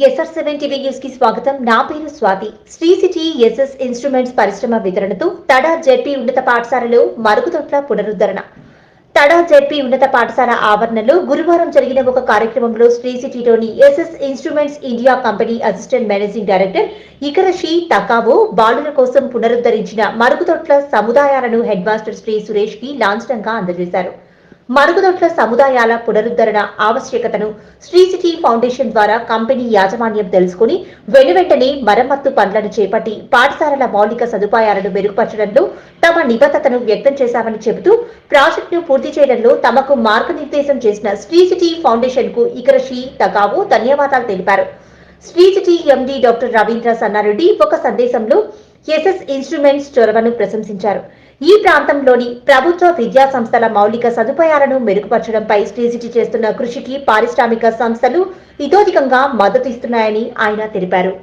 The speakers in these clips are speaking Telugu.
SR7 టీవీ న్యూస్ కి స్వాగతం. నా పేరు స్వాతి. శ్రీ సిటీ ఎస్ఎస్ ఇన్స్ట్రుమెంట్స్ పరిశ్రమ వితరణతో తడా జెడ్పీ ఉన్నత పాఠశాలలో మరుగుదొడ్ల పునరుద్ధరణ. తడా జెడ్పీ ఉన్నత పాఠశాల ఆవరణలో గురువారం జరిగిన ఒక కార్యక్రమంలో శ్రీ సిటీలోని SS instruments India company assistant managing director Ikarashi Takao బాలుల కోసం పునరుద్ధరించిన మరుగుదొడ్ల సముదాయాలను హెడ్ మాస్టర్ శ్రీ సురేష్ కి లాంఛనంగా అందజేశారు. మరుగుదొడ్ల సముదాయాల పునరుద్ధరణ ఆవశ్యకతను శ్రీ సిటీ ఫౌండేషన్ ద్వారా కంపెనీ యాజమాన్యం తెలుసుకుని వెనువెంటనే మరమ్మత్తు పనులను చేపట్టి పాఠశాలల మౌలిక సదుపాయాలను మెరుగుపరచడంలో తమ నిబద్ధతను వ్యక్తం చేశామని చెబుతూ ప్రాజెక్టును పూర్తి చేయడంలో తమకు మార్గనిర్దేశం చేసిన శ్రీ సిటీ ఫౌండేషన్ కు ఇకరషి తకావో ధన్యవాదాలు తెలిపారు. శ్రీ సిటీ ఎండీ డాక్టర్ రవీంద్ర సన్నారెడ్డి ఒక సందేశంలో ఎస్ఎస్ ఇన్స్ట్రుమెంట్స్ చొరవను ప్రశంసించారు. ఈ ప్రాంతంలోని ప్రభుత్వ విద్యా సంస్థల మౌలిక సదుపాయాలను మెరుగుపరచడంపై శ్రీ సిటీ చేస్తున్న కృషికి పారిశ్రామిక సంస్థలు ఇతోధికంగా మద్దతు ఇస్తున్నాయని ఆయన తెలిపారు.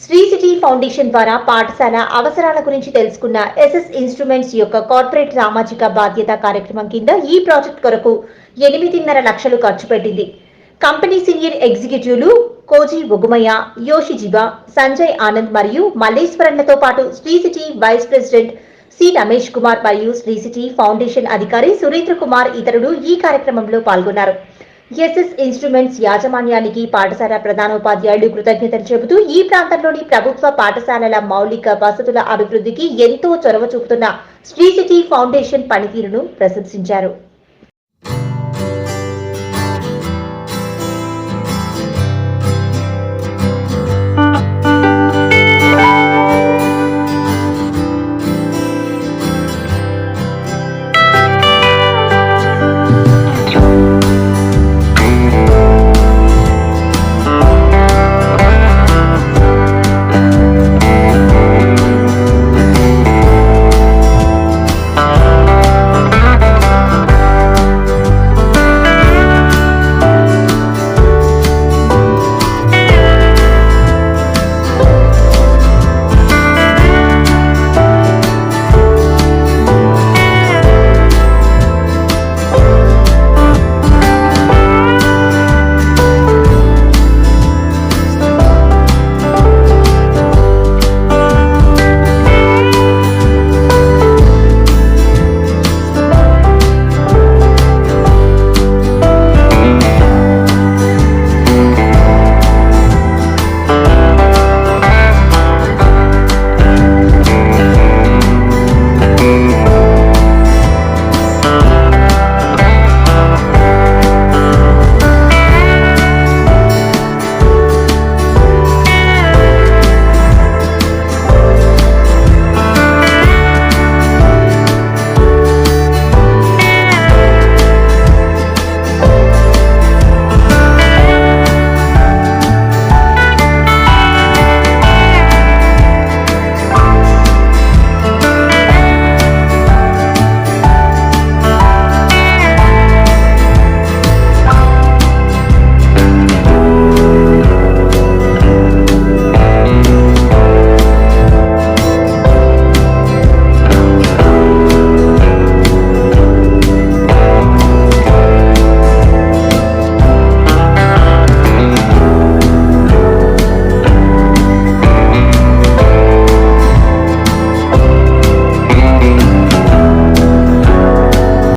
శ్రీ సిటీ ఫౌండేషన్ ద్వారా పాఠశాల అవసరాల గురించి తెలుసుకున్న ఎస్ఎస్ ఇన్స్ట్రుమెంట్స్ యొక్క కార్పొరేట్ సామాజిక బాధ్యత కార్యక్రమం కింద ఈ ప్రాజెక్ట్ కొరకు 8.5 లక్షలు ఖర్చు పెట్టింది. కంపెనీ సీనియర్ ఎగ్జిక్యూటివ్లు కోజీ ఒగుమయ్య, యోషిజిబా, సంజయ్ ఆనంద్ మరియు మల్లేశ్వరన్లతో పాటు Sri City vice president C Ramesh Kumar మరియు శ్రీ సిటీ ఫౌండేషన్ అధికారి సురేంద్ర కుమార్ ఇతరులు ఈ కార్యక్రమంలో పాల్గొన్నారు. ఎస్ఎస్ ఇన్స్ట్రుమెంట్స్ యాజమాన్యానికి పాఠశాల ప్రధానోపాధ్యాయులు కృతజ్ఞతలు చెబుతూ ఈ ప్రాంతంలోని ప్రభుత్వ పాఠశాలల మౌలిక వసతుల అభివృద్ధికి ఎంతో చొరవ చూపుతున్న శ్రీ సిటీ ఫౌండేషన్ పనితీరును ప్రశంసించారు.